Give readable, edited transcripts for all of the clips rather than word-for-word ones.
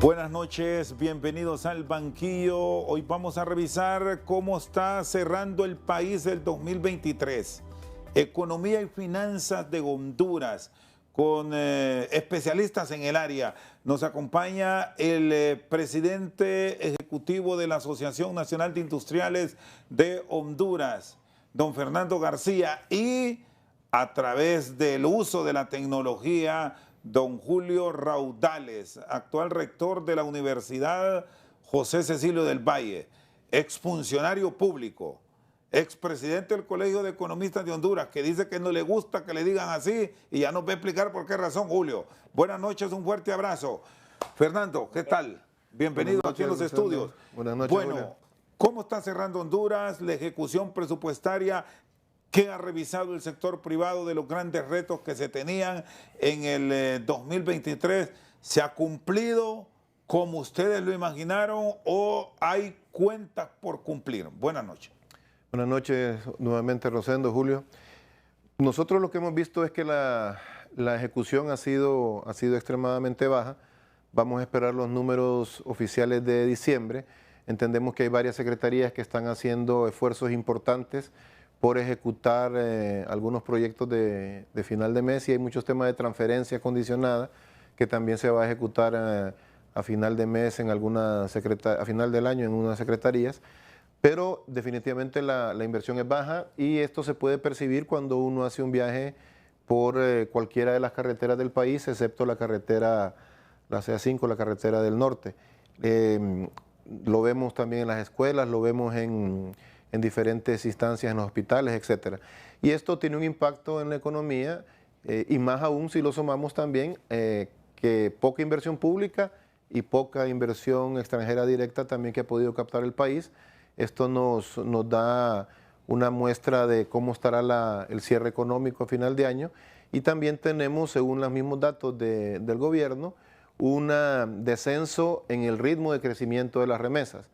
Buenas noches, bienvenidos al banquillo. Hoy vamos a revisar cómo está cerrando el país el 2023. Economía y finanzas de Honduras, con especialistas en el área. Nos acompaña el presidente ejecutivo de la Asociación Nacional de Industriales de Honduras, don Fernando García, y a través del uso de la tecnología, don Julio Raudales, actual rector de la Universidad José Cecilio del Valle, exfuncionario público, expresidente del Colegio de Economistas de Honduras, que dice que no le gusta que le digan así y ya nos va a explicar por qué razón, Julio. Buenas noches, un fuerte abrazo. Fernando, ¿qué tal? Bienvenido aquí en los estudios. Buenas noches. Bueno, Julio. ¿Cómo está cerrando Honduras? La ejecución presupuestaria. ¿Qué ha revisado el sector privado de los grandes retos que se tenían en el 2023? ¿Se ha cumplido como ustedes lo imaginaron o hay cuentas por cumplir? Buenas noches. Buenas noches nuevamente, Rosendo, Julio. Nosotros lo que hemos visto es que la ejecución ha sido extremadamente baja. Vamos a esperar los números oficiales de diciembre. Entendemos que hay varias secretarías que están haciendo esfuerzos importantes por ejecutar algunos proyectos de final de mes, y hay muchos temas de transferencia condicionada que también se va a ejecutar a final de mes a final del año en unas secretarías, pero definitivamente la inversión es baja, y esto se puede percibir cuando uno hace un viaje por cualquiera de las carreteras del país, excepto la carretera, la CA5, la carretera del norte. Lo vemos también en las escuelas, lo vemos en diferentes instancias, en los hospitales, etcétera. Y esto tiene un impacto en la economía, y más aún si lo sumamos también que poca inversión pública y poca inversión extranjera directa también que ha podido captar el país. Esto nos da una muestra de cómo estará el cierre económico a final de año, y también tenemos, según los mismos datos del gobierno, un descenso en el ritmo de crecimiento de las remesas.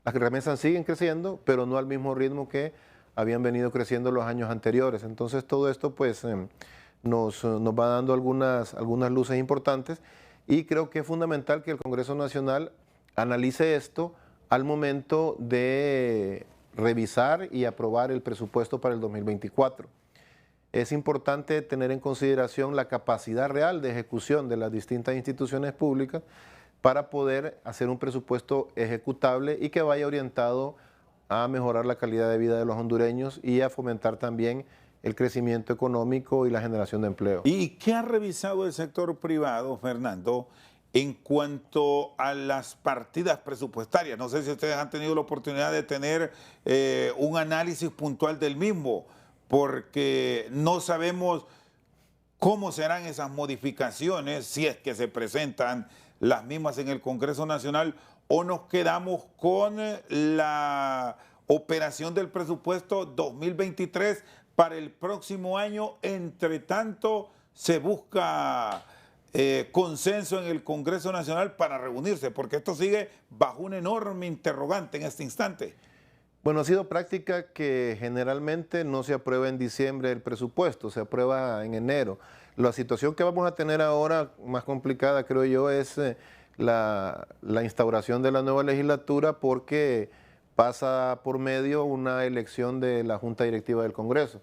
Las remesas siguen creciendo, pero no al mismo ritmo que habían venido creciendo los años anteriores. Entonces todo esto pues nos va dando algunas luces importantes, y creo que es fundamental que el Congreso Nacional analice esto al momento de revisar y aprobar el presupuesto para el 2024. Es importante tener en consideración la capacidad real de ejecución de las distintas instituciones públicas para poder hacer un presupuesto ejecutable y que vaya orientado a mejorar la calidad de vida de los hondureños y a fomentar también el crecimiento económico y la generación de empleo. ¿Y qué ha revisado el sector privado, Fernando, en cuanto a las partidas presupuestarias? No sé si ustedes han tenido la oportunidad de tener un análisis puntual del mismo, porque no sabemos cómo serán esas modificaciones, si es que se presentan las mismas en el Congreso Nacional, o nos quedamos con la operación del presupuesto 2023 para el próximo año. Entre tanto, se busca consenso en el Congreso Nacional para reunirse, porque esto sigue bajo un enorme interrogante en este instante. Bueno, ha sido práctica que generalmente no se aprueba en diciembre el presupuesto, se aprueba en enero. La situación que vamos a tener ahora, más complicada creo yo, es la instauración de la nueva legislatura, porque pasa por medio una elección de la Junta Directiva del Congreso.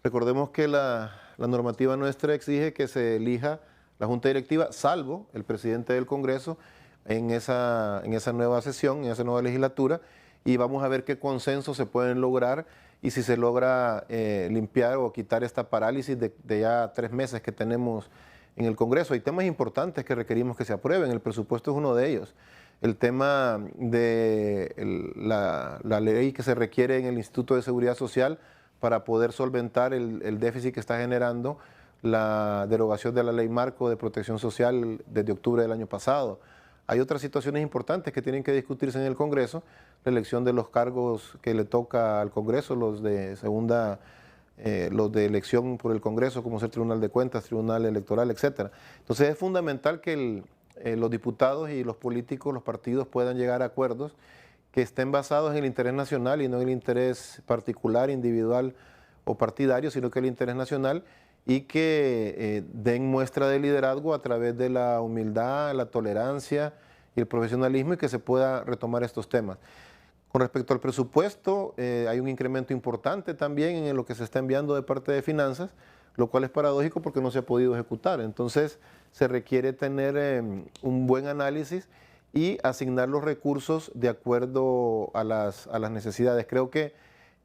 Recordemos que la normativa nuestra exige que se elija la Junta Directiva, salvo el presidente del Congreso, en esa nueva sesión, en esa nueva legislatura, y vamos a ver qué consensos se pueden lograr y si se logra limpiar o quitar esta parálisis de ya 3 meses que tenemos en el Congreso. Hay temas importantes que requerimos que se aprueben, el presupuesto es uno de ellos. El tema de la ley que se requiere en el Instituto de Seguridad Social para poder solventar el déficit que está generando la derogación de la Ley Marco de Protección Social desde octubre del año pasado. Hay otras situaciones importantes que tienen que discutirse en el Congreso, la elección de los cargos que le toca al Congreso, los de elección por el Congreso, como es el Tribunal de Cuentas, Tribunal Electoral, etcétera. Entonces es fundamental que los diputados y los políticos, los partidos puedan llegar a acuerdos que estén basados en el interés nacional y no en el interés particular, individual o partidario, sino que el interés nacional, y que den muestra de liderazgo a través de la humildad, la tolerancia y el profesionalismo y que se pueda retomar estos temas. Con respecto al presupuesto, hay un incremento importante también en lo que se está enviando de parte de finanzas, lo cual es paradójico porque no se ha podido ejecutar. Entonces, se requiere tener un buen análisis y asignar los recursos de acuerdo a las necesidades. Creo que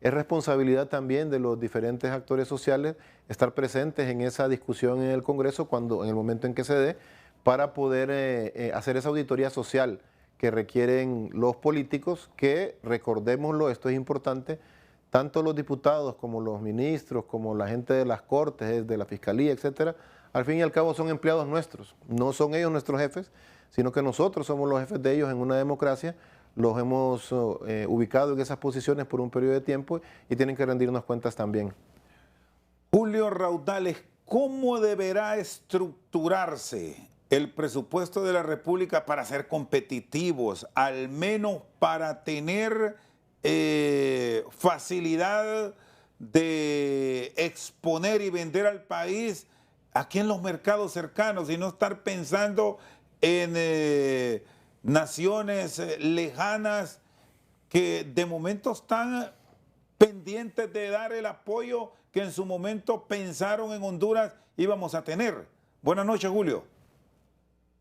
es responsabilidad también de los diferentes actores sociales estar presentes en esa discusión en el Congreso en el momento en que se dé, para poder hacer esa auditoría social que requieren los políticos, que, recordémoslo, esto es importante, tanto los diputados como los ministros, como la gente de las cortes, de la fiscalía, etcétera, al fin y al cabo son empleados nuestros. No son ellos nuestros jefes, sino que nosotros somos los jefes de ellos en una democracia. Los hemos ubicado en esas posiciones por un periodo de tiempo y tienen que rendirnos cuentas también. Julio Raudales, ¿cómo deberá estructurarse el presupuesto de la República para ser competitivos, al menos para tener facilidad de exponer y vender al país aquí en los mercados cercanos y no estar pensando en naciones lejanas que de momento están pendientes de dar el apoyo que en su momento pensaron en Honduras íbamos a tener? Buenas noches, Julio.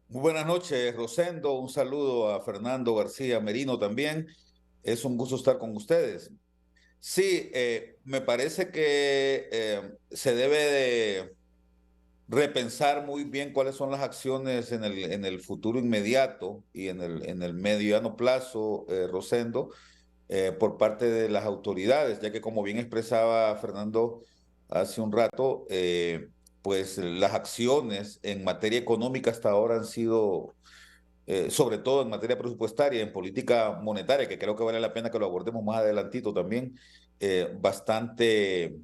Muy buenas noches, Rosendo. Un saludo a Fernando García Merino también. Es un gusto estar con ustedes. Sí, me parece que se debe de repensar muy bien cuáles son las acciones en el futuro inmediato y en el mediano plazo, Rosendo, por parte de las autoridades, ya que, como bien expresaba Fernando hace un rato, pues las acciones en materia económica hasta ahora han sido, sobre todo en materia presupuestaria, en política monetaria, que creo que vale la pena que lo abordemos más adelantito también, bastante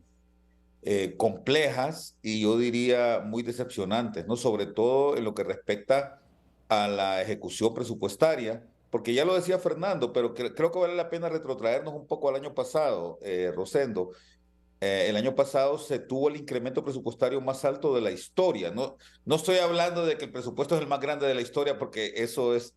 complejas y yo diría muy decepcionantes, ¿no? Sobre todo en lo que respecta a la ejecución presupuestaria, porque ya lo decía Fernando, pero creo que vale la pena retrotraernos un poco al año pasado, Rosendo. El año pasado se tuvo el incremento presupuestario más alto de la historia. No estoy hablando de que el presupuesto es el más grande de la historia, porque eso es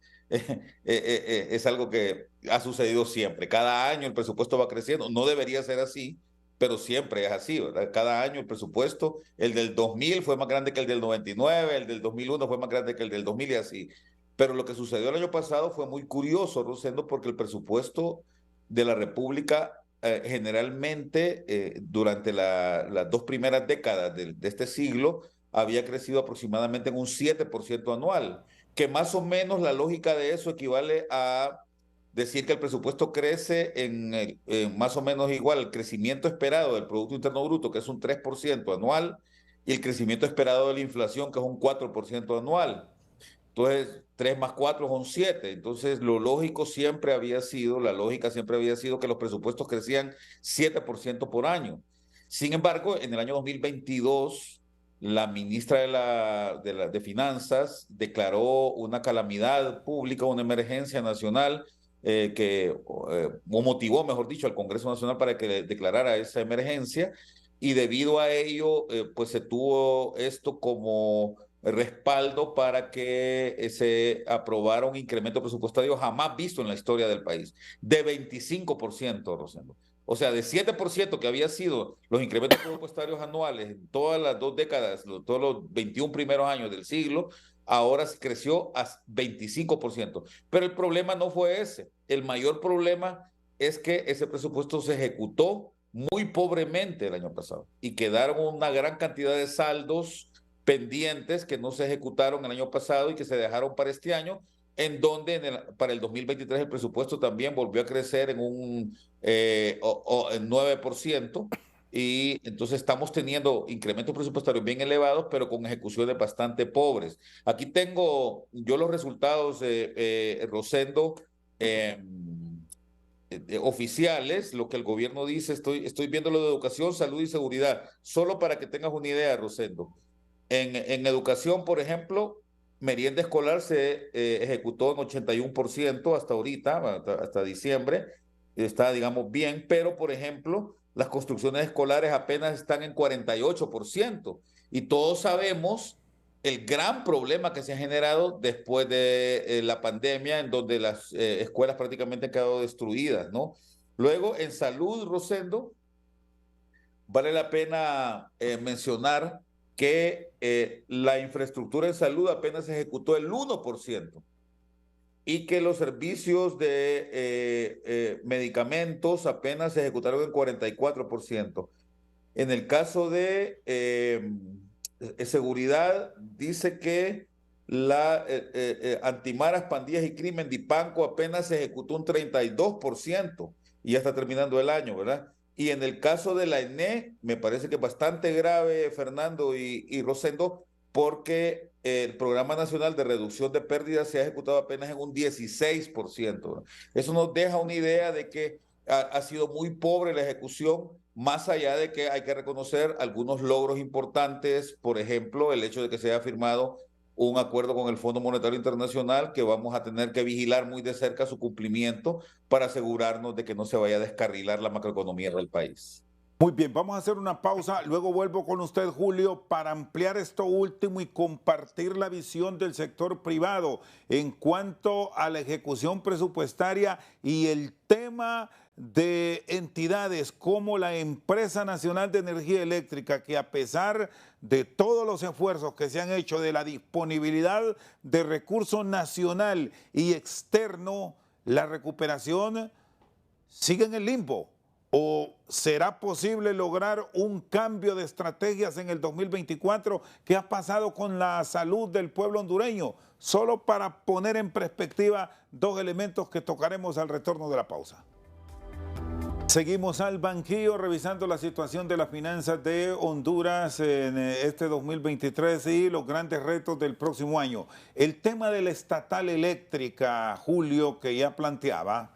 algo que ha sucedido siempre. Cada año el presupuesto va creciendo. No debería ser así, pero siempre es así, ¿verdad? Cada año el presupuesto, el del 2000 fue más grande que el del 99, el del 2001 fue más grande que el del 2000 y así. Pero lo que sucedió el año pasado fue muy curioso, Rosendo, porque el presupuesto de la República generalmente durante las dos primeras décadas de este siglo había crecido aproximadamente en un 7% anual, que más o menos la lógica de eso equivale a decir que el presupuesto crece en más o menos igual el crecimiento esperado del Producto Interno Bruto, que es un 3% anual, y el crecimiento esperado de la inflación, que es un 4% anual. Entonces, 3 más 4 son 7. Entonces, lo lógico siempre había sido, la lógica siempre había sido que los presupuestos crecían 7% por año. Sin embargo, en el año 2022, la ministra de Finanzas declaró una calamidad pública, una emergencia nacional, o motivó, mejor dicho, al Congreso Nacional para que declarara esa emergencia, y debido a ello, pues se tuvo esto como respaldo para que se aprobara un incremento presupuestario jamás visto en la historia del país, de 25%, Rosendo. O sea, de 7% que había sido los incrementos presupuestarios anuales en todas las dos décadas, todos los 21 primeros años del siglo, ahora se creció a 25%. Pero el problema no fue ese. El mayor problema es que ese presupuesto se ejecutó muy pobremente el año pasado y quedaron una gran cantidad de saldos pendientes que no se ejecutaron el año pasado y que se dejaron para este año, en donde para el 2023 el presupuesto también volvió a crecer en un 9%, y entonces estamos teniendo incrementos presupuestarios bien elevados, pero con ejecuciones bastante pobres. Aquí tengo yo los resultados, Rosendo, oficiales, lo que el gobierno dice. Estoy viendo lo de educación, salud y seguridad, solo para que tengas una idea, Rosendo. En educación, por ejemplo, merienda escolar se ejecutó en 81% hasta ahorita, hasta diciembre. Está, digamos, bien, pero, por ejemplo, las construcciones escolares apenas están en 48%. Y todos sabemos el gran problema que se ha generado después de la pandemia, en donde las escuelas prácticamente han quedado destruidas, ¿no? Luego, en salud, Rosendo, vale la pena mencionar que la infraestructura en salud apenas se ejecutó el 1% y que los servicios de medicamentos apenas se ejecutaron el 44%. En el caso de seguridad, dice que la Antimaras, Pandillas y Crimen, DIPANCO, apenas se ejecutó un 32% y ya está terminando el año, ¿verdad? Y en el caso de la ENE, me parece que es bastante grave, Fernando y Rosendo, porque el Programa Nacional de Reducción de Pérdidas se ha ejecutado apenas en un 16%, ¿verdad? Eso nos deja una idea de que ha sido muy pobre la ejecución, más allá de que hay que reconocer algunos logros importantes, por ejemplo, el hecho de que se haya firmado un acuerdo con el Fondo Monetario Internacional, que vamos a tener que vigilar muy de cerca su cumplimiento para asegurarnos de que no se vaya a descarrilar la macroeconomía del país. Muy bien, vamos a hacer una pausa, luego vuelvo con usted, Julio, para ampliar esto último y compartir la visión del sector privado en cuanto a la ejecución presupuestaria y el tema de entidades como la Empresa Nacional de Energía Eléctrica, que a pesar de todos los esfuerzos que se han hecho, de la disponibilidad de recursos nacional y externo, la recuperación sigue en el limbo. ¿O será posible lograr un cambio de estrategias en el 2024? ¿Qué ha pasado con la salud del pueblo hondureño? Solo para poner en perspectiva dos elementos que tocaremos al retorno de la pausa. Seguimos al banquillo revisando la situación de las finanzas de Honduras en este 2023 y los grandes retos del próximo año. El tema de la estatal eléctrica, Julio, que ya planteaba,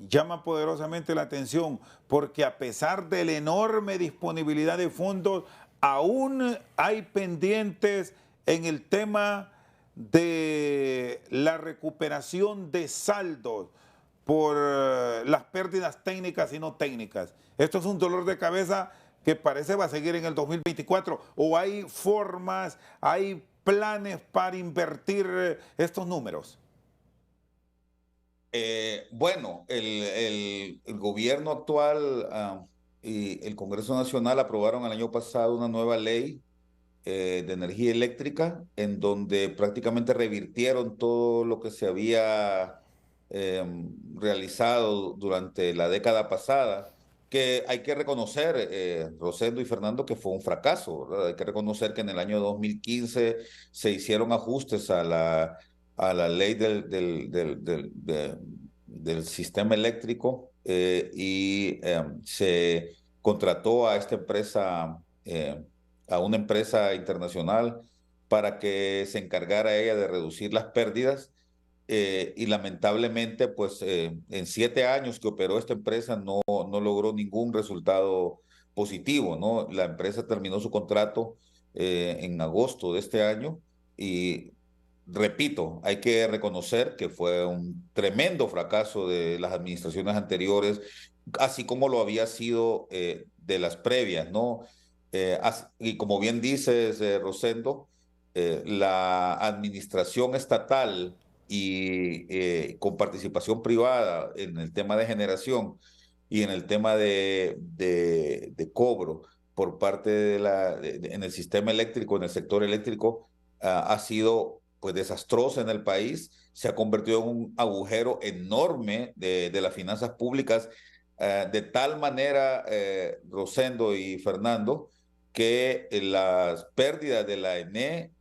llama poderosamente la atención porque a pesar de la enorme disponibilidad de fondos, aún hay pendientes en el tema de la recuperación de saldos por las pérdidas técnicas y no técnicas. Esto es un dolor de cabeza que parece va a seguir en el 2024. ¿O hay formas, hay planes para invertir estos números? Bueno, el gobierno actual y el Congreso Nacional aprobaron el año pasado una nueva ley de energía eléctrica en donde prácticamente revirtieron todo lo que se había eh, realizado durante la década pasada, que hay que reconocer, Rosendo y Fernando, que fue un fracaso, ¿verdad? Hay que reconocer que en el año 2015 se hicieron ajustes a la ley del sistema eléctrico y se contrató a esta empresa, a una empresa internacional para que se encargara ella de reducir las pérdidas y lamentablemente pues en 7 años que operó esta empresa no logró ningún resultado positivo, ¿no? La empresa terminó su contrato en agosto de este año y repito, hay que reconocer que fue un tremendo fracaso de las administraciones anteriores, así como lo había sido de las previas, ¿no? Y como bien dices, Rosendo, la administración estatal y con participación privada en el tema de generación y en el tema de cobro por parte en el sistema eléctrico, en el sector eléctrico, ha sido pues desastrosa en el país, se ha convertido en un agujero enorme de las finanzas públicas, de tal manera, Rosendo y Fernando, que las pérdidas de la ENE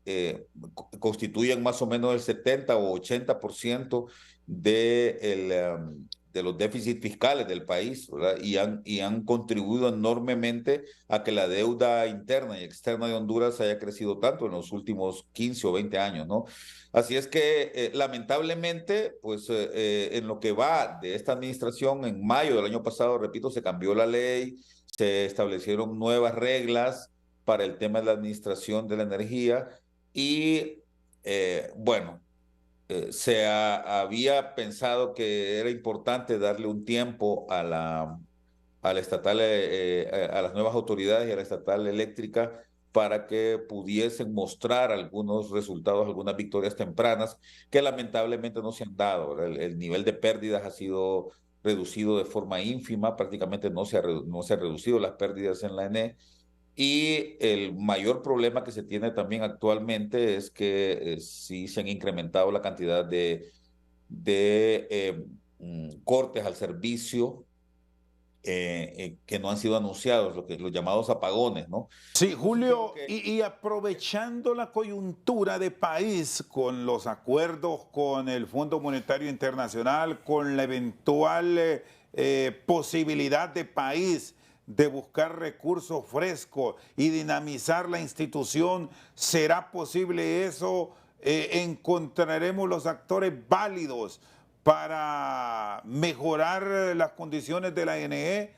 constituyen más o menos el 70 o 80% de los déficits fiscales del país, ¿verdad? Y han contribuido enormemente a que la deuda interna y externa de Honduras haya crecido tanto en los últimos 15 o 20 años, ¿no? Así es que lamentablemente, pues en lo que va de esta administración, en mayo del año pasado, repito, se cambió la ley, se establecieron nuevas reglas para el tema de la administración de la energía y bueno, había pensado que era importante darle un tiempo a la estatal, a las nuevas autoridades y a la estatal eléctrica para que pudiesen mostrar algunos resultados, algunas victorias tempranas que lamentablemente no se han dado. El nivel de pérdidas ha sido reducido de forma ínfima, prácticamente no se ha reducido las pérdidas en la ENE. Y el mayor problema que se tiene también actualmente es que sí se han incrementado la cantidad de cortes al servicio que no han sido anunciados, los llamados apagones, ¿no? Sí, Entonces, creo Julio, que y aprovechando la coyuntura de país con los acuerdos con el Fondo Monetario Internacional, con la eventual posibilidad de país de buscar recursos frescos y dinamizar la institución, ¿será posible eso? ¿Encontraremos los actores válidos para mejorar las condiciones de la NE?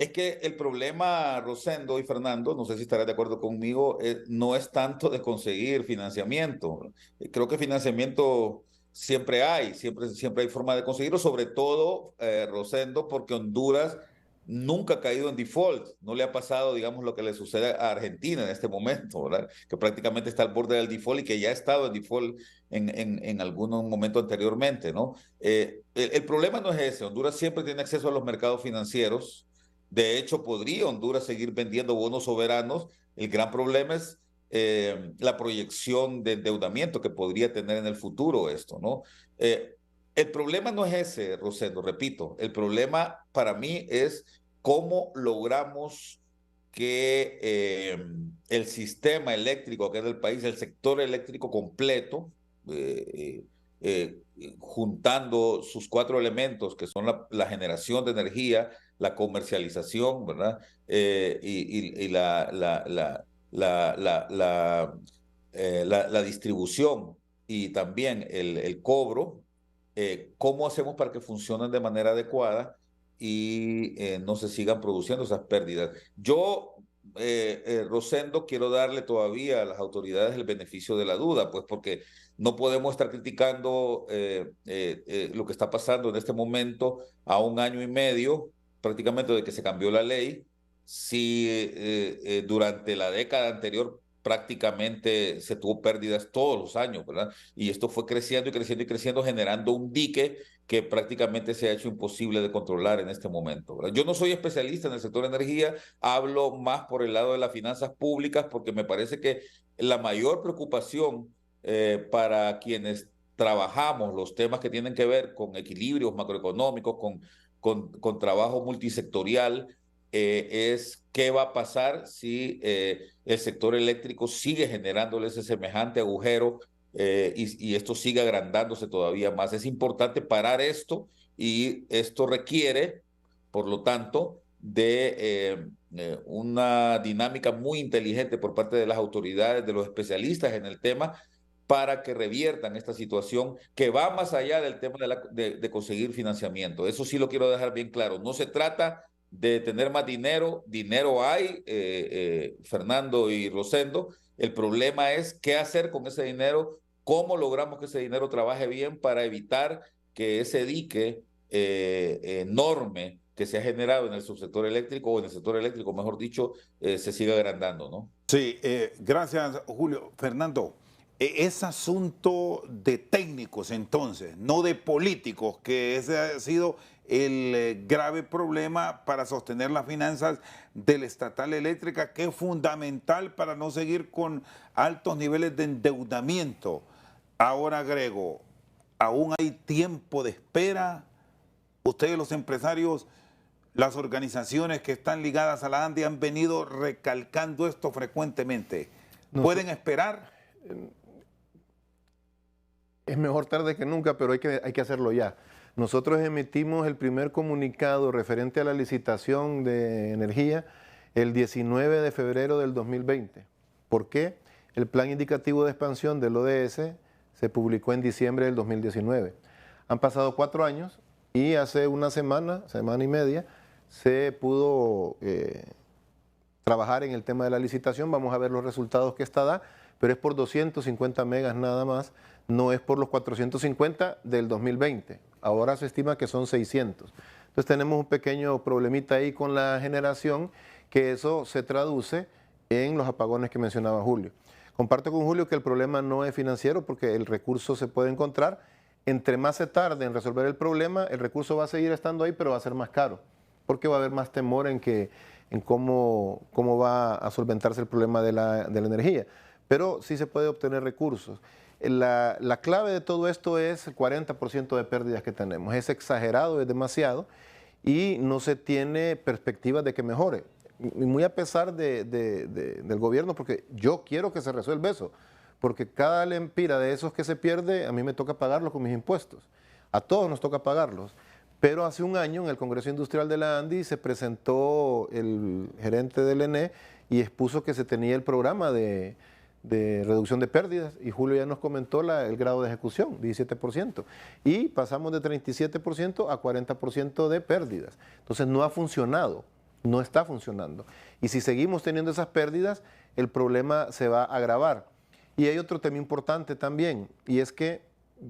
es que el problema, Rosendo y Fernando, no sé si estarás de acuerdo conmigo, no es tanto de conseguir financiamiento. Creo que financiamiento siempre hay forma de conseguirlo, sobre todo, Rosendo, porque Honduras nunca ha caído en default. No le ha pasado, digamos, lo que le sucede a Argentina en este momento, ¿verdad? Que prácticamente está al borde del default y que ya ha estado en default en algún momento anteriormente, ¿no? El problema no es ese. Honduras siempre tiene acceso a los mercados financieros. De hecho, podría Honduras seguir vendiendo bonos soberanos. El gran problema es la proyección de endeudamiento que podría tener en el futuro esto, ¿no? El problema no es ese, Rosendo, repito. El problema para mí es cómo logramos que el sistema eléctrico acá en el país, el sector eléctrico completo, juntando sus cuatro elementos, que son la generación de energía, la comercialización, ¿verdad? Y la distribución y también el cobro, ¿cómo hacemos para que funcionen de manera adecuada y no se sigan produciendo esas pérdidas? Yo, Rosendo, quiero darle todavía a las autoridades el beneficio de la duda, pues porque no podemos estar criticando lo que está pasando en este momento a un año y medio prácticamente de que se cambió la ley, si durante la década anterior prácticamente se tuvo pérdidas todos los años, ¿verdad? Y esto fue creciendo y creciendo y creciendo, generando un dique que prácticamente se ha hecho imposible de controlar en este momento, ¿verdad? Yo no soy especialista en el sector de energía, hablo más por el lado de las finanzas públicas porque me parece que la mayor preocupación para quienes trabajamos los temas que tienen que ver con equilibrios macroeconómicos, con trabajo multisectorial, es qué va a pasar si el sector eléctrico sigue generándole ese semejante agujero y esto sigue agrandándose todavía más. Es importante parar esto y esto requiere, por lo tanto, de una dinámica muy inteligente por parte de las autoridades, de los especialistas en el tema, para que reviertan esta situación que va más allá del tema de conseguir financiamiento. Eso sí lo quiero dejar bien claro. No se trata de tener más dinero. Dinero hay, Fernando y Rosendo. El problema es qué hacer con ese dinero, cómo logramos que ese dinero trabaje bien para evitar que ese dique enorme que se ha generado en el subsector eléctrico, o en el sector eléctrico, mejor dicho, se siga agrandando, ¿no? Sí, gracias, Julio. Fernando, es asunto de técnicos entonces, no de políticos, que ese ha sido el grave problema para sostener las finanzas del estatal eléctrica, que es fundamental para no seguir con altos niveles de endeudamiento. Ahora agrego, aún hay tiempo de espera. Ustedes los empresarios, las organizaciones que están ligadas a la ANDI han venido recalcando esto frecuentemente. ¿Pueden esperar? Es mejor tarde que nunca, pero hay que hacerlo ya. Nosotros emitimos el primer comunicado referente a la licitación de energía el 19 de febrero del 2020. ¿Por qué? El plan indicativo de expansión del ODS se publicó en diciembre del 2019. Han pasado 4 años y hace una semana y media, se pudo trabajar en el tema de la licitación. Vamos a ver los resultados que esta da, pero es por 250 megas nada más, no es por los 450 del 2020. Ahora se estima que son 600. Entonces tenemos un pequeño problemita ahí con la generación, que eso se traduce en los apagones que mencionaba Julio. Comparto con Julio que el problema no es financiero porque el recurso se puede encontrar. Entre más se tarde en resolver el problema, el recurso va a seguir estando ahí, pero va a ser más caro, porque va a haber más temor en cómo va a solventarse el problema de la energía. Pero sí se puede obtener recursos. La clave de todo esto es el 40% de pérdidas que tenemos. Es exagerado, es demasiado, y no se tiene perspectivas de que mejore. Y muy a pesar del gobierno, porque yo quiero que se resuelva eso, porque cada lempira de esos que se pierde, a mí me toca pagarlo con mis impuestos. A todos nos toca pagarlos. Pero hace un año en el Congreso Industrial de la ANDI se presentó el gerente del ENE y expuso que se tenía el programa de reducción de pérdidas, y Julio ya nos comentó el grado de ejecución, 17%, y pasamos de 37% a 40% de pérdidas. Entonces no ha funcionado, no está funcionando. Y si seguimos teniendo esas pérdidas, el problema se va a agravar. Y hay otro tema importante también, y es que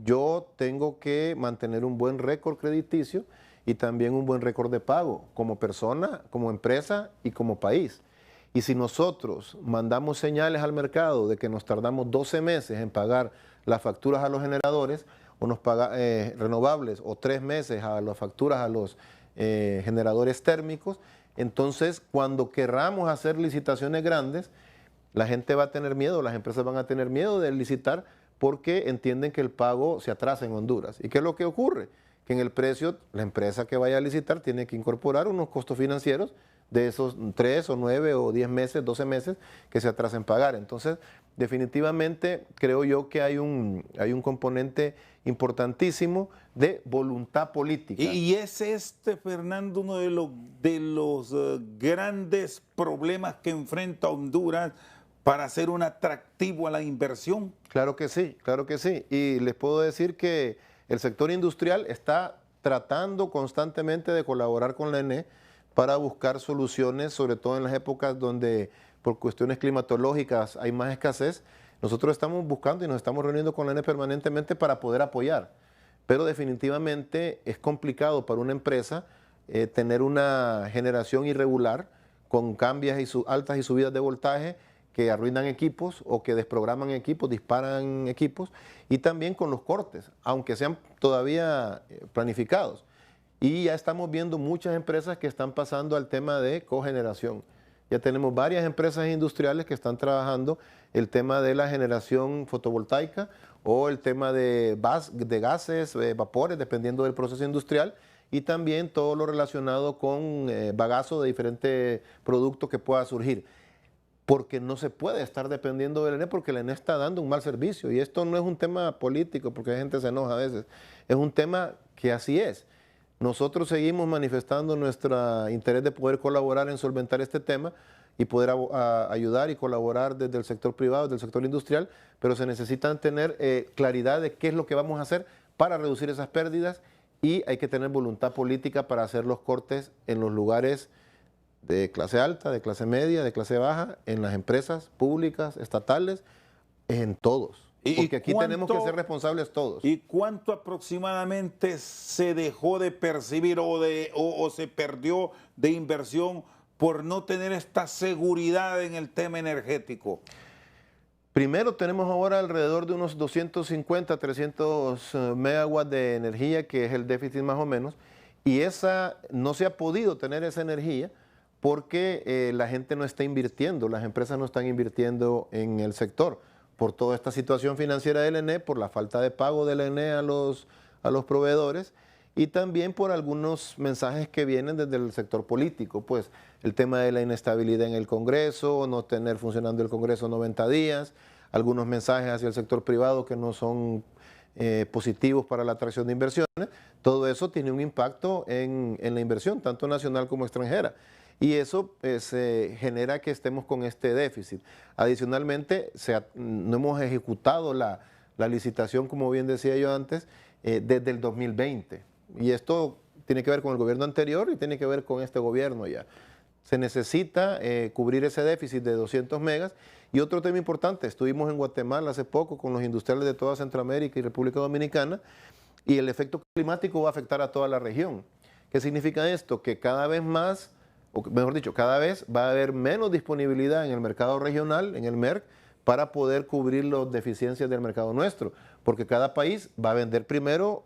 yo tengo que mantener un buen récord crediticio y también un buen récord de pago como persona, como empresa y como país. Y si nosotros mandamos señales al mercado de que nos tardamos 12 meses en pagar las facturas a los generadores o renovables, o 3 meses a las facturas a los generadores térmicos, entonces cuando querramos hacer licitaciones grandes, la gente va a tener miedo, las empresas van a tener miedo de licitar porque entienden que el pago se atrasa en Honduras. ¿Y qué es lo que ocurre? Que en el precio, la empresa que vaya a licitar tiene que incorporar unos costos financieros de esos 3 o 9 o 10 meses, 12 meses que se atrasan en pagar. Entonces, definitivamente creo yo que hay un componente importantísimo de voluntad política. Y es Fernando, uno de los grandes problemas que enfrenta Honduras para hacer un atractivo a la inversión. Claro que sí, claro que sí. Y les puedo decir que el sector industrial está tratando constantemente de colaborar con la ENE para buscar soluciones, sobre todo en las épocas donde por cuestiones climatológicas hay más escasez. Nosotros estamos buscando y nos estamos reuniendo con la ENE permanentemente para poder apoyar. Pero definitivamente es complicado para una empresa tener una generación irregular con cambios altas y subidas de voltaje que arruinan equipos o que desprograman equipos, disparan equipos, y también con los cortes, aunque sean todavía planificados. Y ya estamos viendo muchas empresas que están pasando al tema de cogeneración. Ya tenemos varias empresas industriales que están trabajando el tema de la generación fotovoltaica o el tema de gases, vapores, dependiendo del proceso industrial, y también todo lo relacionado con bagazo de diferentes productos que pueda surgir. Porque no se puede estar dependiendo del ENE, porque el ENE está dando un mal servicio. Y esto no es un tema político, porque la gente se enoja a veces. Es un tema que así es. Nosotros seguimos manifestando nuestro interés de poder colaborar en solventar este tema y poder ayudar y colaborar desde el sector privado, desde el sector industrial, pero se necesitan tener claridad de qué es lo que vamos a hacer para reducir esas pérdidas, y hay que tener voluntad política para hacer los cortes en los lugares de clase alta, de clase media, de clase baja, en las empresas públicas, estatales, en todos. Porque aquí tenemos que ser responsables todos. ¿Y cuánto aproximadamente se dejó de percibir o se perdió de inversión por no tener esta seguridad en el tema energético? Primero, tenemos ahora alrededor de unos 250, 300 megawatts de energía, que es el déficit más o menos, y no se ha podido tener esa energía porque la gente no está invirtiendo, las empresas no están invirtiendo en el sector, por toda esta situación financiera del ENE, por la falta de pago del ENE a los proveedores, y también por algunos mensajes que vienen desde el sector político, pues el tema de la inestabilidad en el Congreso, no tener funcionando el Congreso 90 días, algunos mensajes hacia el sector privado que no son positivos para la atracción de inversiones. Todo eso tiene un impacto en la inversión, tanto nacional como extranjera. Y eso genera que estemos con este déficit. Adicionalmente, no hemos ejecutado la licitación, como bien decía yo antes, desde el 2020. Y esto tiene que ver con el gobierno anterior y tiene que ver con este gobierno ya. Se necesita cubrir ese déficit de 200 megas. Y otro tema importante, estuvimos en Guatemala hace poco con los industriales de toda Centroamérica y República Dominicana, y el efecto climático va a afectar a toda la región. ¿Qué significa esto? Que cada vez más o mejor dicho, cada vez va a haber menos disponibilidad en el mercado regional, en el MERC, para poder cubrir las deficiencias del mercado nuestro, porque cada país va a vender primero,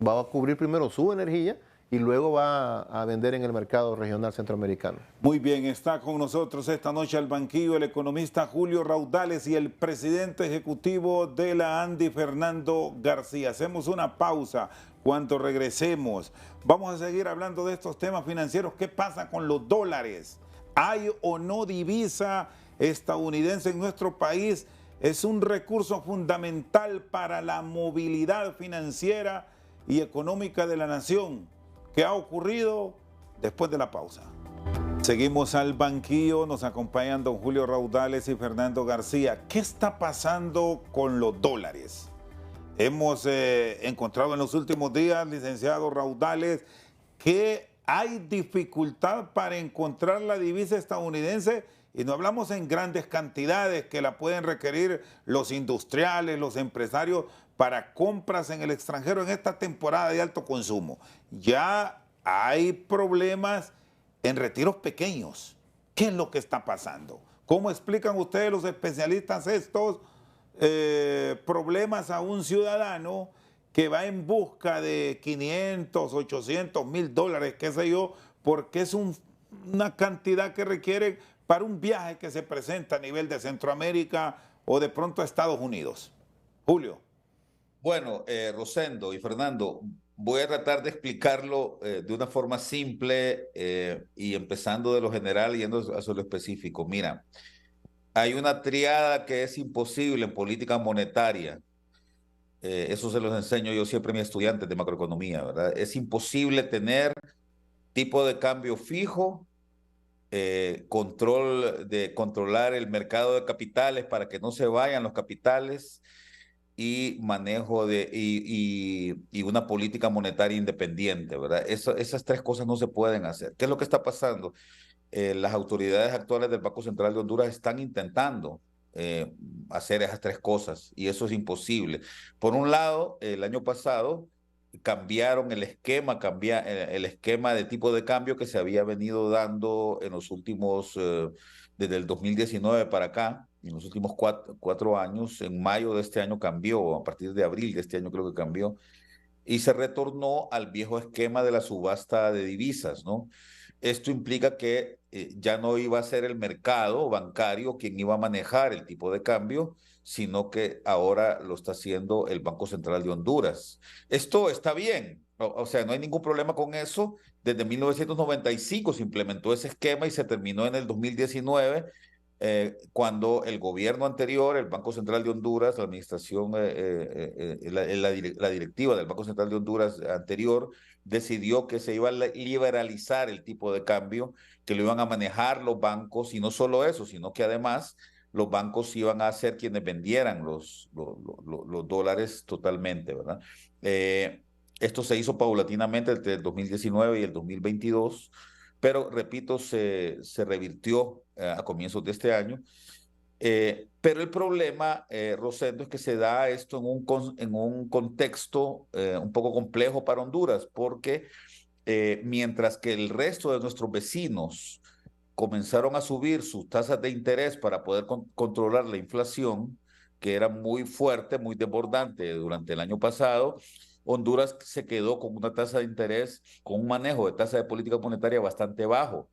va a cubrir primero su energía y luego va a vender en el mercado regional centroamericano. Muy bien, está con nosotros esta noche al banquillo el economista Julio Raudales y el presidente ejecutivo de la ANDI, Fernando García. Hacemos una pausa. Cuando regresemos, vamos a seguir hablando de estos temas financieros. ¿Qué pasa con los dólares? ¿Hay o no divisa estadounidense en nuestro país? Es un recurso fundamental para la movilidad financiera y económica de la nación. ¿Qué ha ocurrido? Después de la pausa. Seguimos al banquillo, nos acompañan don Julio Raudales y Fernando García. ¿Qué está pasando con los dólares? Hemos encontrado en los últimos días, licenciado Raudales, que hay dificultad para encontrar la divisa estadounidense, y no hablamos en grandes cantidades que la pueden requerir los industriales, los empresarios para compras en el extranjero en esta temporada de alto consumo. Ya hay problemas en retiros pequeños. ¿Qué es lo que está pasando? ¿Cómo explican ustedes, los especialistas, estos problemas a un ciudadano que va en busca de 500, 800 mil dólares, qué sé yo, porque es una cantidad que requiere para un viaje que se presenta a nivel de Centroamérica o de pronto a Estados Unidos? Julio. Bueno, Rosendo y Fernando, voy a tratar de explicarlo de una forma simple y empezando de lo general y yendo hacia lo específico. Mira, hay una triada que es imposible en política monetaria. Eso se los enseño yo siempre a mis estudiantes de macroeconomía, ¿verdad? Es imposible tener tipo de cambio fijo, controlar el mercado de capitales para que no se vayan los capitales y manejo y una política monetaria independiente, ¿verdad? Esas tres cosas no se pueden hacer. ¿Qué es lo que está pasando? Las autoridades actuales del Banco Central de Honduras están intentando hacer esas tres cosas y eso es imposible. Por un lado, el año pasado cambiaron el esquema de tipo de cambio que se había venido dando en los últimos, desde el 2019 para acá, en los últimos cuatro años. En mayo de este año cambió, a partir de abril de este año creo que cambió, y se retornó al viejo esquema de la subasta de divisas, ¿no? Esto implica que ya no iba a ser el mercado bancario quien iba a manejar el tipo de cambio, sino que ahora lo está haciendo el Banco Central de Honduras. Esto está bien, o sea, no hay ningún problema con eso. Desde 1995 se implementó ese esquema y se terminó en el 2019, cuando el gobierno anterior, el Banco Central de Honduras, la administración, la directiva del Banco Central de Honduras anterior, decidió que se iba a liberalizar el tipo de cambio, que lo iban a manejar los bancos, y no solo eso, sino que además los bancos iban a ser quienes vendieran los dólares totalmente, ¿verdad? Esto se hizo paulatinamente entre el 2019 y el 2022, pero repito, se revirtió a comienzos de este año. Pero el problema, Rosendo, es que se da esto en un contexto un poco complejo para Honduras, porque mientras que el resto de nuestros vecinos comenzaron a subir sus tasas de interés para poder controlar la inflación, que era muy fuerte, muy desbordante durante el año pasado, Honduras se quedó con una tasa de interés, con un manejo de tasa de política monetaria bastante bajo.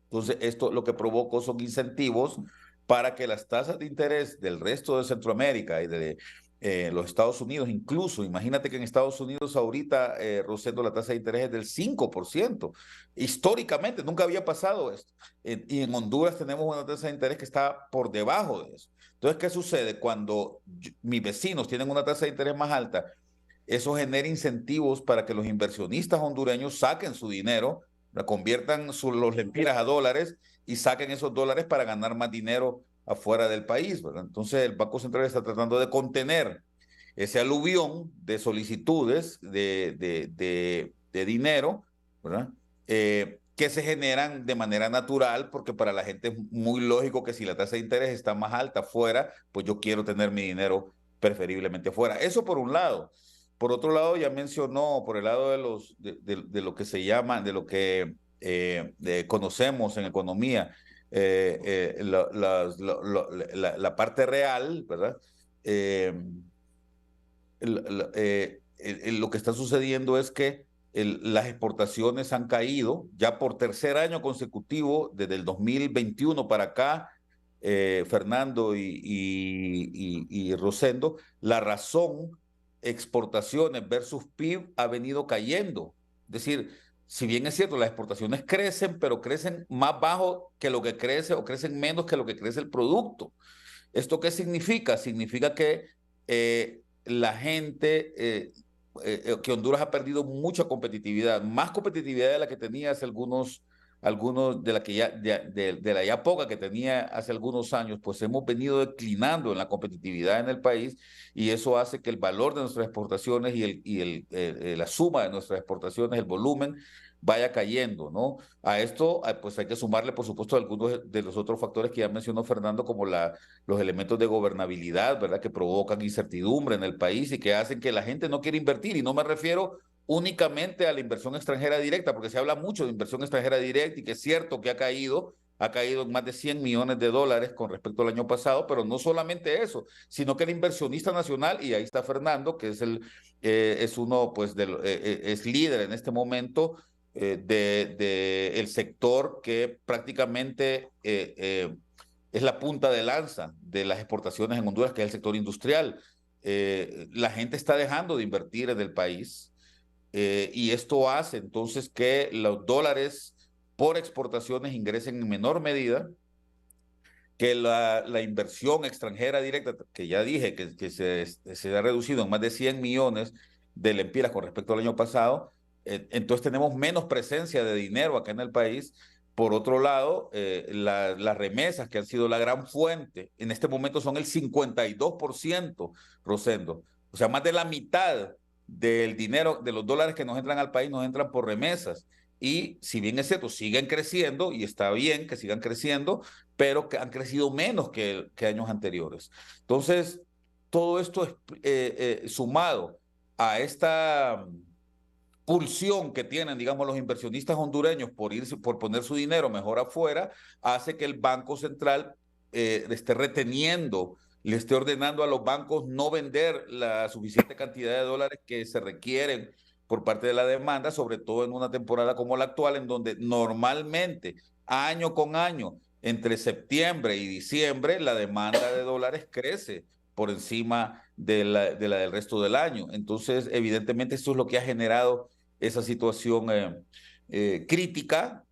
Entonces, esto lo que provocó son incentivos para que las tasas de interés del resto de Centroamérica y de los Estados Unidos, incluso, imagínate que en Estados Unidos ahorita, Rosendo, la tasa de interés es del 5%. Históricamente nunca había pasado esto. Y en Honduras tenemos una tasa de interés que está por debajo de eso. Entonces, ¿qué sucede? Cuando mis vecinos tienen una tasa de interés más alta, eso genera incentivos para que los inversionistas hondureños saquen su dinero, conviertan los lempiras a dólares y saquen esos dólares para ganar más dinero afuera del país, ¿verdad? Entonces el Banco Central está tratando de contener ese aluvión de solicitudes de dinero, ¿verdad? Que se generan de manera natural, porque para la gente es muy lógico que si la tasa de interés está más alta afuera, pues yo quiero tener mi dinero preferiblemente afuera. Eso por un lado. Por otro lado, ya mencionó, por el lado de lo que se llama, de lo que conocemos en economía, la parte real, ¿verdad? Lo que está sucediendo es que las exportaciones han caído ya por tercer año consecutivo, desde el 2021 para acá, Fernando y Rosendo. La razón, exportaciones versus PIB, ha venido cayendo. Es decir, si bien es cierto, las exportaciones crecen, pero crecen más bajo que lo que crece o crecen menos que lo que crece el producto. ¿Esto qué significa? Significa que la gente, que Honduras ha perdido mucha competitividad, más competitividad de la que tenía hace algunos de la que de la ya poca que tenía hace algunos años. Pues hemos venido declinando en la competitividad en el país, y eso hace que el valor de nuestras exportaciones la suma de nuestras exportaciones, el volumen, vaya cayendo, ¿no? A esto, pues hay que sumarle, por supuesto, algunos de los otros factores que ya mencionó Fernando, como los elementos de gobernabilidad, ¿verdad? Que provocan incertidumbre en el país y que hacen que la gente no quiera invertir. Y no me refiero únicamente a la inversión extranjera directa, porque se habla mucho de inversión extranjera directa y que es cierto que ha caído en más de 100 millones de dólares con respecto al año pasado, pero no solamente eso, sino que el inversionista nacional, y ahí está Fernando, que es uno, pues, es líder en este momento, el sector que prácticamente es la punta de lanza de las exportaciones en Honduras, que es el sector industrial. La gente está dejando de invertir en el país, y esto hace entonces que los dólares por exportaciones ingresen en menor medida, que la inversión extranjera directa, que ya dije que se ha reducido en más de 100 millones de lempiras con respecto al año pasado. Entonces tenemos menos presencia de dinero acá en el país. Por otro lado, las remesas, que han sido la gran fuente, en este momento son el 52%, Rosendo. O sea, más de la mitad del dinero, de los dólares que nos entran al país, nos entran por remesas. Y si bien es cierto, siguen creciendo, y está bien que sigan creciendo, pero que han crecido menos que años anteriores. Entonces, todo esto es, sumado a esta pulsión que tienen, digamos, los inversionistas hondureños por poner su dinero mejor afuera, hace que el Banco Central esté reteniendo, le esté ordenando a los bancos no vender la suficiente cantidad de dólares que se requieren por parte de la demanda, sobre todo en una temporada como la actual, en donde normalmente, año con año, entre septiembre y diciembre, la demanda de dólares crece por encima de la del resto del año. Entonces, evidentemente, esto es lo que ha generado esa situación crítica,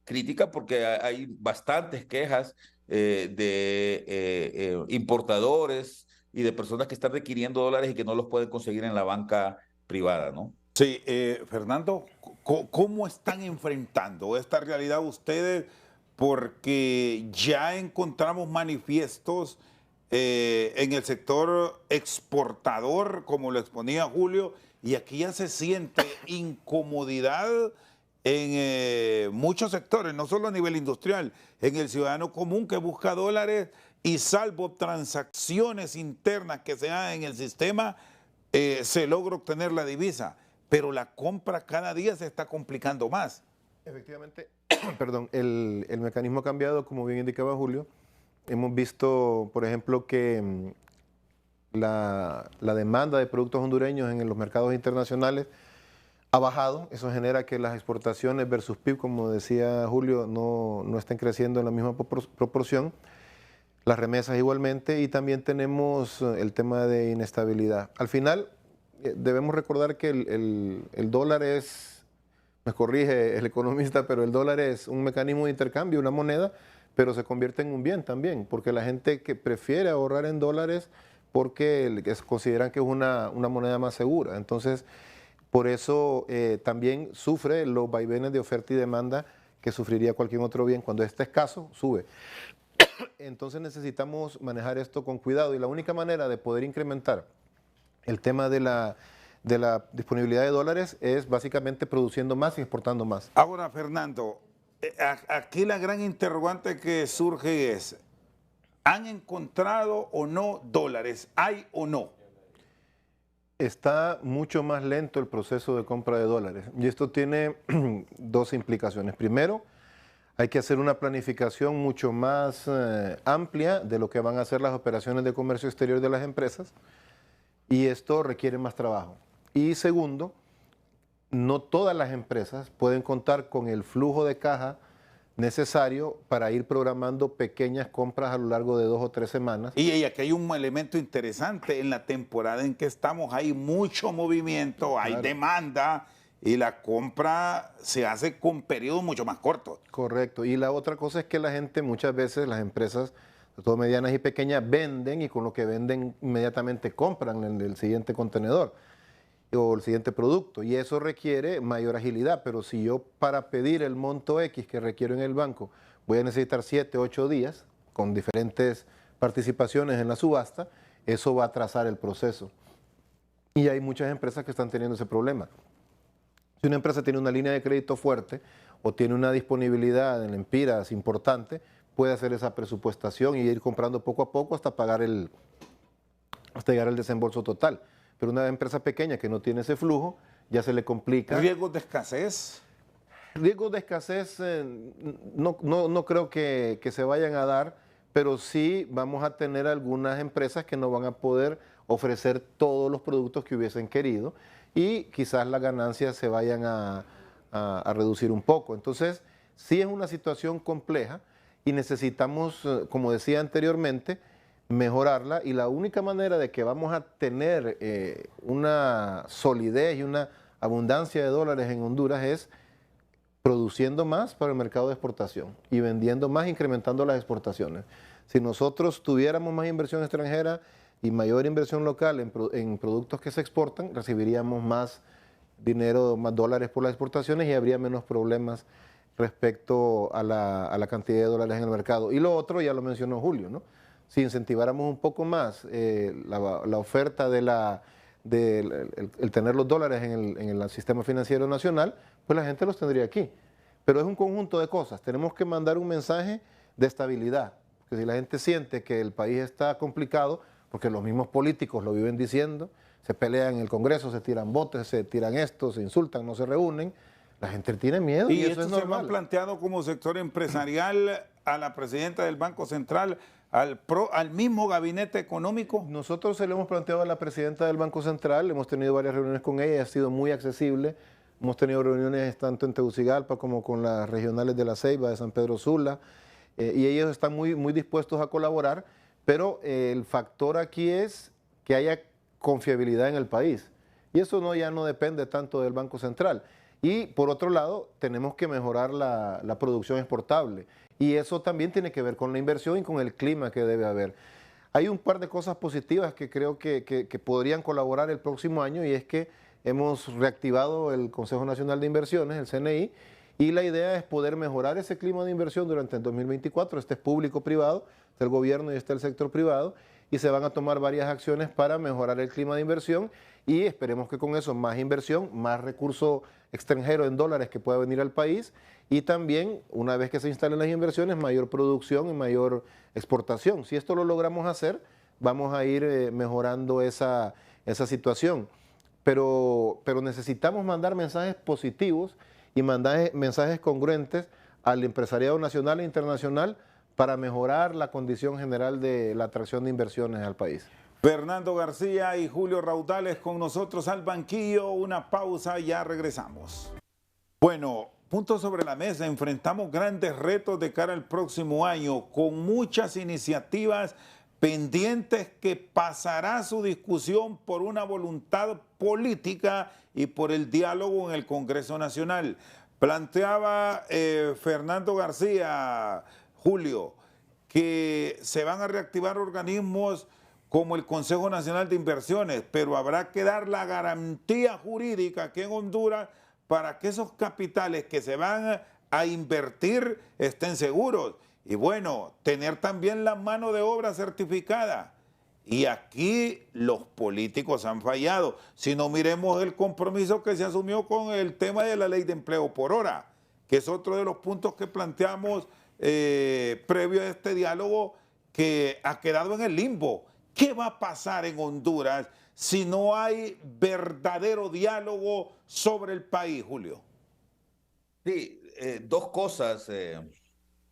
porque hay bastantes quejas de importadores y de personas que están requiriendo dólares y que no los pueden conseguir en la banca privada, ¿no? Sí, Fernando, ¿cómo están enfrentando esta realidad ustedes? Porque ya encontramos manifiestos en el sector exportador, como lo exponía Julio, y aquí ya se siente incomodidad en muchos sectores, no solo a nivel industrial, en el ciudadano común que busca dólares y, salvo transacciones internas que se hagan en el sistema, se logra obtener la divisa, pero la compra cada día se está complicando más. Efectivamente, perdón, el mecanismo ha cambiado, como bien indicaba Julio. Hemos visto, por ejemplo, que la demanda de productos hondureños en los mercados internacionales ha bajado. Eso genera que las exportaciones versus PIB, como decía Julio, no estén creciendo en la misma proporción. Las remesas igualmente, y también tenemos el tema de inestabilidad. Al final, debemos recordar que el dólar es, me corrige el economista, pero el dólar es un mecanismo de intercambio, una moneda, pero se convierte en un bien también, porque la gente que prefiere ahorrar en dólares porque consideran que es una moneda más segura. Entonces, por eso también sufre los vaivenes de oferta y demanda que sufriría cualquier otro bien. Cuando este escaso, sube. Entonces necesitamos manejar esto con cuidado, y la única manera de poder incrementar el tema de la disponibilidad de dólares es básicamente produciendo más y exportando más. Ahora, Fernando, aquí la gran interrogante que surge es, ¿han encontrado o no dólares? ¿Hay o no? Está mucho más lento el proceso de compra de dólares, y esto tiene dos implicaciones. Primero, Hay que hacer una planificación mucho más amplia de lo que van a ser las operaciones de comercio exterior de las empresas y esto requiere más trabajo. Y segundo, no todas las empresas pueden contar con el flujo de caja necesario para ir programando pequeñas compras a lo largo de 2 o 3 semanas. Y aquí hay un elemento interesante, en la temporada en que estamos hay mucho movimiento, hay demanda y la compra se hace con periodos mucho más cortos. Correcto, y la otra cosa es que la gente, muchas veces las empresas, sobre todo medianas y pequeñas, venden y con lo que venden inmediatamente compran el siguiente contenedor o el siguiente producto y eso requiere mayor agilidad, pero si yo para pedir el monto X que requiero en el banco voy a necesitar 7, 8 días con diferentes participaciones en la subasta, eso va a atrasar el proceso. Y hay muchas empresas que están teniendo ese problema. Si una empresa tiene una línea de crédito fuerte o tiene una disponibilidad en empiras importante, puede hacer esa presupuestación y ir comprando poco a poco hasta llegar al desembolso total. Pero una empresa pequeña que no tiene ese flujo, ya se le complica. ¿Riesgos de escasez? Riesgos de escasez no creo que se vayan a dar, pero sí vamos a tener algunas empresas que no van a poder ofrecer todos los productos que hubiesen querido y quizás las ganancias se vayan a reducir un poco. Entonces, sí es una situación compleja y necesitamos, como decía anteriormente, mejorarla y la única manera de que vamos a tener una solidez y una abundancia de dólares en Honduras es produciendo más para el mercado de exportación y vendiendo más, incrementando las exportaciones. Si nosotros tuviéramos más inversión extranjera y mayor inversión local en productos que se exportan, recibiríamos más dinero, más dólares por las exportaciones y habría menos problemas respecto a la cantidad de dólares en el mercado. Y lo otro, ya lo mencionó Julio, ¿no? Si incentiváramos un poco más la oferta de el tener los dólares en el sistema financiero nacional, pues la gente los tendría aquí. Pero es un conjunto de cosas. Tenemos que mandar un mensaje de estabilidad. Porque si la gente siente que el país está complicado, porque los mismos políticos lo viven diciendo, se pelean en el Congreso, se tiran botes, se tiran esto, se insultan, no se reúnen, la gente tiene miedo y eso es normal. Se lo han planteado como sector empresarial a la presidenta del Banco Central, al mismo gabinete económico. Nosotros se lo hemos planteado a la presidenta del Banco Central, hemos tenido varias reuniones con ella, ha sido muy accesible, hemos tenido reuniones tanto en Tegucigalpa como con las regionales de La Ceiba, de San Pedro Sula, y ellos están muy dispuestos a colaborar, pero el factor aquí es que haya confiabilidad en el país, y eso ya no depende tanto del Banco Central. Y por otro lado, tenemos que mejorar la producción exportable. Y eso también tiene que ver con la inversión y con el clima que debe haber. Hay un par de cosas positivas que creo que podrían colaborar el próximo año y es que hemos reactivado el Consejo Nacional de Inversiones, el CNI, y la idea es poder mejorar ese clima de inversión durante el 2024. Este es público-privado, está el gobierno y está el sector privado, y se van a tomar varias acciones para mejorar el clima de inversión y esperemos que con eso más inversión, más recurso extranjero en dólares que pueda venir al país y también una vez que se instalen las inversiones mayor producción y mayor exportación. Si esto lo logramos hacer, vamos a ir mejorando esa situación. Pero necesitamos mandar mensajes positivos y mandar mensajes congruentes al empresariado nacional e internacional para mejorar la condición general de la atracción de inversiones al país. Fernando García y Julio Raudales con nosotros al banquillo. Una pausa, ya regresamos. Bueno, punto sobre la mesa. Enfrentamos grandes retos de cara al próximo año con muchas iniciativas pendientes que pasará su discusión por una voluntad política y por el diálogo en el Congreso Nacional. Planteaba Fernando García, Julio, que se van a reactivar organismos como el Consejo Nacional de Inversiones, pero habrá que dar la garantía jurídica aquí en Honduras para que esos capitales que se van a invertir estén seguros. Y bueno, tener también la mano de obra certificada. Y aquí los políticos han fallado. Si no, miremos el compromiso que se asumió con el tema de la ley de empleo por hora, que es otro de los puntos que planteamos previo a este diálogo que ha quedado en el limbo. ¿Qué va a pasar en Honduras si no hay verdadero diálogo sobre el país, Julio? Sí, dos cosas.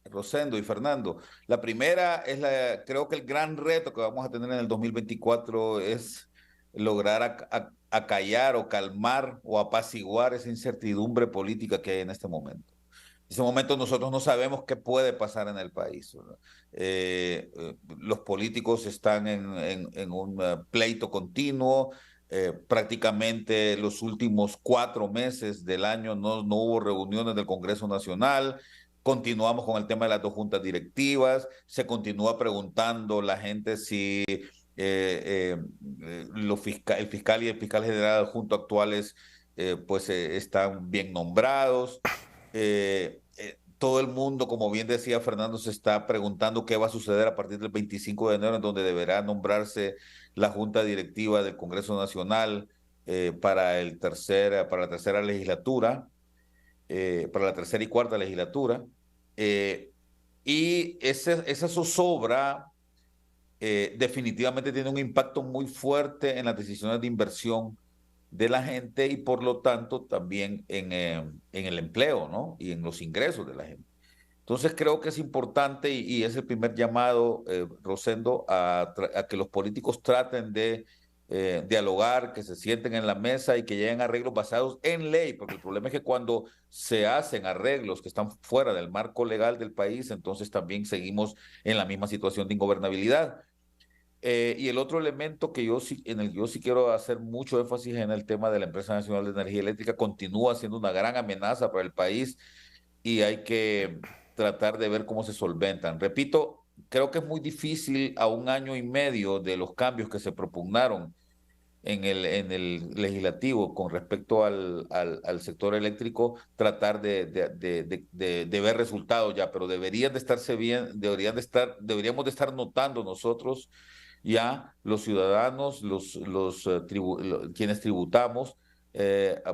Rosendo y Fernando. La primera es creo que el gran reto que vamos a tener en el 2024 es lograr acallar o calmar o apaciguar esa incertidumbre política que hay en este momento. En ese momento nosotros no sabemos qué puede pasar en el país, ¿verdad? Los políticos están en un pleito continuo. Prácticamente los últimos 4 meses del año no hubo reuniones del Congreso Nacional. Continuamos con el tema de las 2 juntas directivas. Se continúa preguntando la gente si el fiscal y el fiscal general adjunto actuales están bien nombrados. Todo el mundo, como bien decía Fernando, se está preguntando qué va a suceder a partir del 25 de enero, en donde deberá nombrarse la Junta Directiva del Congreso Nacional para la tercera legislatura, para la tercera y cuarta legislatura. Y esa zozobra definitivamente tiene un impacto muy fuerte en las decisiones de inversión de la gente y por lo tanto también en el empleo, ¿no? Y en los ingresos de la gente. Entonces creo que es importante y es el primer llamado, Rosendo, a que los políticos traten de dialogar, que se sienten en la mesa y que lleguen a arreglos basados en ley, porque el problema es que cuando se hacen arreglos que están fuera del marco legal del país, entonces también seguimos en la misma situación de ingobernabilidad. Y el otro elemento en el que yo sí quiero hacer mucho énfasis en el tema de la Empresa Nacional de Energía Eléctrica, continúa siendo una gran amenaza para el país y hay que tratar de ver cómo se solventan. Repito, creo que es muy difícil a 1 año y medio de los cambios que se propugnaron en el legislativo con respecto al sector eléctrico, tratar de ver resultados ya, pero deberían de estarse bien, deberíamos de estar notando nosotros ya los ciudadanos, quienes tributamos,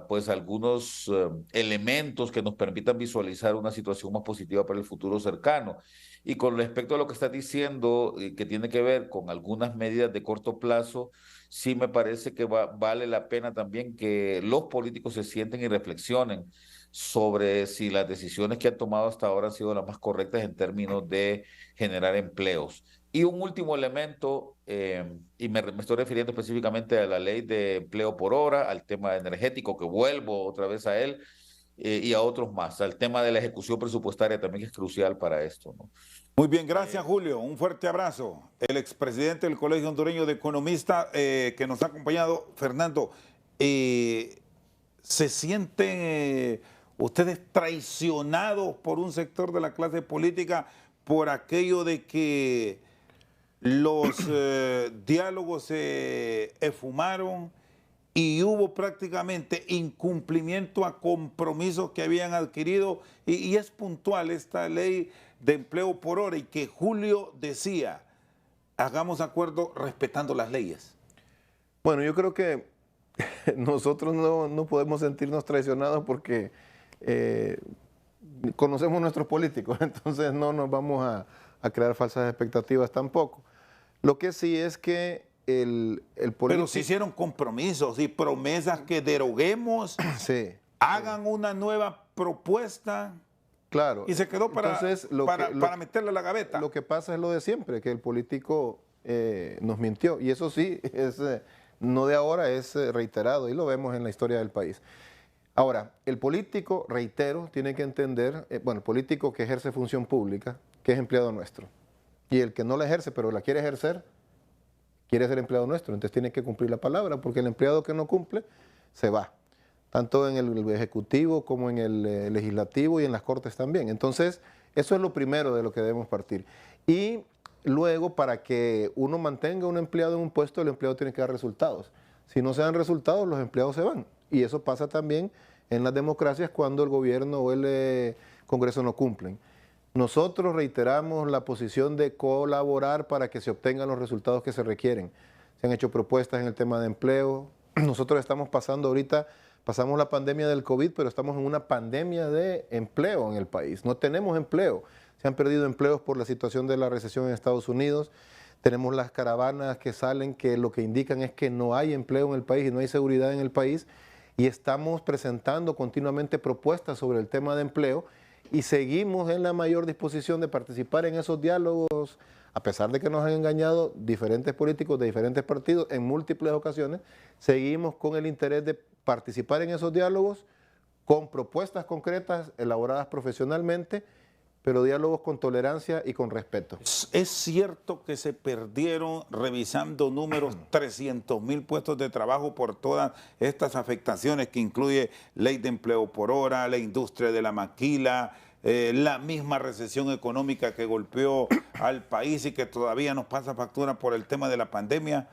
pues algunos elementos que nos permitan visualizar una situación más positiva para el futuro cercano. Y con respecto a lo que estás diciendo, que tiene que ver con algunas medidas de corto plazo, sí me parece que vale la pena también que los políticos se sienten y reflexionen sobre si las decisiones que han tomado hasta ahora han sido las más correctas en términos de generar empleos. Y un último elemento, y me estoy refiriendo específicamente a la ley de empleo por hora, al tema energético, que vuelvo otra vez a él, y a otros más, al tema de la ejecución presupuestaria también, que es crucial para esto, ¿no? Muy bien, gracias Julio. Un fuerte abrazo. El expresidente del Colegio Hondureño de Economistas que nos ha acompañado, Fernando, ¿se sienten ustedes traicionados por un sector de la clase política por aquello de que los diálogos se esfumaron y hubo prácticamente incumplimiento a compromisos que habían adquirido? Y es puntual esta ley de empleo por hora y que Julio decía, hagamos acuerdo respetando las leyes. Bueno, yo creo que nosotros no podemos sentirnos traicionados porque conocemos nuestros políticos, entonces no nos vamos a crear falsas expectativas tampoco. Lo que sí es que el político... Pero se hicieron compromisos y promesas que deroguemos, sí, hagan una nueva propuesta. Claro. Y se quedó para meterle a la gaveta. Lo que pasa es lo de siempre, que el político nos mintió. Y eso sí, no de ahora, es reiterado y lo vemos en la historia del país. Ahora, el político, reitero, tiene que entender, el político que ejerce función pública, que es empleado nuestro. Y el que no la ejerce, pero la quiere ejercer, quiere ser empleado nuestro. Entonces tiene que cumplir la palabra, porque el empleado que no cumple, se va. Tanto en el Ejecutivo como en el Legislativo y en las Cortes también. Entonces, eso es lo primero de lo que debemos partir. Y luego, para que uno mantenga a un empleado en un puesto, el empleado tiene que dar resultados. Si no se dan resultados, los empleados se van. Y eso pasa también en las democracias cuando el gobierno o el Congreso no cumplen. Nosotros reiteramos la posición de colaborar para que se obtengan los resultados que se requieren. Se han hecho propuestas en el tema de empleo. Nosotros estamos pasando ahorita... Pasamos la pandemia del COVID, pero estamos en una pandemia de empleo en el país. No tenemos empleo. Se han perdido empleos por la situación de la recesión en Estados Unidos. Tenemos las caravanas que salen que lo que indican es que no hay empleo en el país y no hay seguridad en el país. Y estamos presentando continuamente propuestas sobre el tema de empleo y seguimos en la mayor disposición de participar en esos diálogos, a pesar de que nos han engañado diferentes políticos de diferentes partidos en múltiples ocasiones, seguimos con el interés de participar en esos diálogos con propuestas concretas elaboradas profesionalmente, pero diálogos con tolerancia y con respeto. Es cierto que se perdieron, revisando números, 300.000 puestos de trabajo por todas estas afectaciones que incluye ley de empleo por hora, la industria de la maquila, la misma recesión económica que golpeó al país y que todavía nos pasa factura por el tema de la pandemia.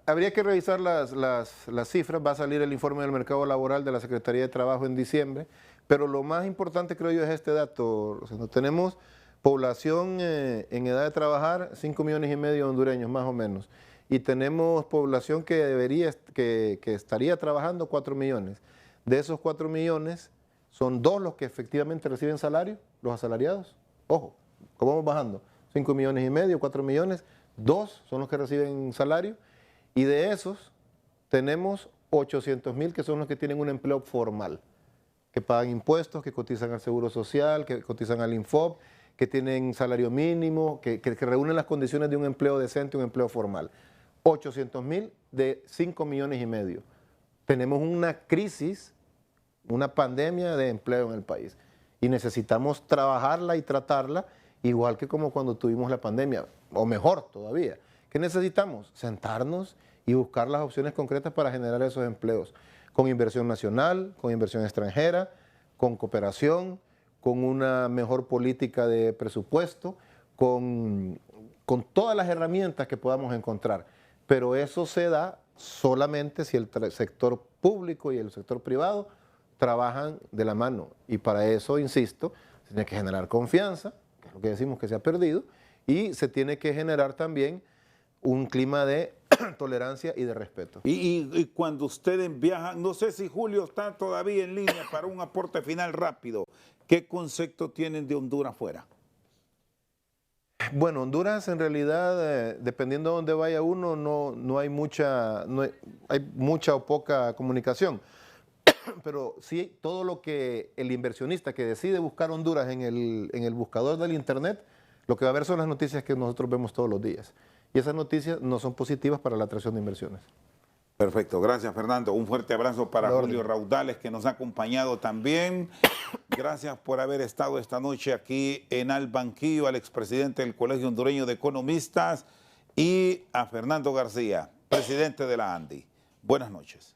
Habría que revisar las cifras, va a salir el informe del mercado laboral de la Secretaría de Trabajo en diciembre, pero lo más importante creo yo es este dato. O sea, tenemos población en edad de trabajar, 5,5 millones de hondureños más o menos, y tenemos población que estaría trabajando 4 millones. De esos 4 millones, son 2 los que efectivamente reciben salario, los asalariados. Ojo, ¿cómo vamos bajando? 5,5 millones, 4 millones, 2 son los que reciben salario, y de esos tenemos 800,000 que son los que tienen un empleo formal, que pagan impuestos, que cotizan al Seguro Social, que cotizan al Infob, que tienen salario mínimo, que reúnen las condiciones de un empleo decente, un empleo formal. 800,000 de 5,5 millones. Tenemos una crisis, una pandemia de empleo en el país, y necesitamos trabajarla y tratarla igual que como cuando tuvimos la pandemia, o mejor todavía. ¿Qué necesitamos? Sentarnos y buscar las opciones concretas para generar esos empleos, con inversión nacional, con inversión extranjera, con cooperación, con una mejor política de presupuesto, con todas las herramientas que podamos encontrar. Pero eso se da solamente si el sector público y el sector privado trabajan de la mano, y para eso, insisto, se tiene que generar confianza, que es lo que decimos que se ha perdido, y se tiene que generar también un clima de tolerancia y de respeto. Y cuando ustedes viajan, no sé si Julio está todavía en línea para un aporte final rápido, ¿qué concepto tienen de Honduras fuera? Bueno, Honduras en realidad, dependiendo de dónde vaya uno, no hay mucha o poca comunicación. Pero sí, todo lo que el inversionista que decide buscar Honduras en el buscador del internet, lo que va a ver son las noticias que nosotros vemos todos los días. Y esas noticias no son positivas para la atracción de inversiones. Perfecto, gracias Fernando. Un fuerte abrazo para Julio Raudales, que nos ha acompañado también. Gracias por haber estado esta noche aquí en Al Banquillo, al expresidente del Colegio Hondureño de Economistas, y a Fernando García, presidente de la ANDI. Buenas noches.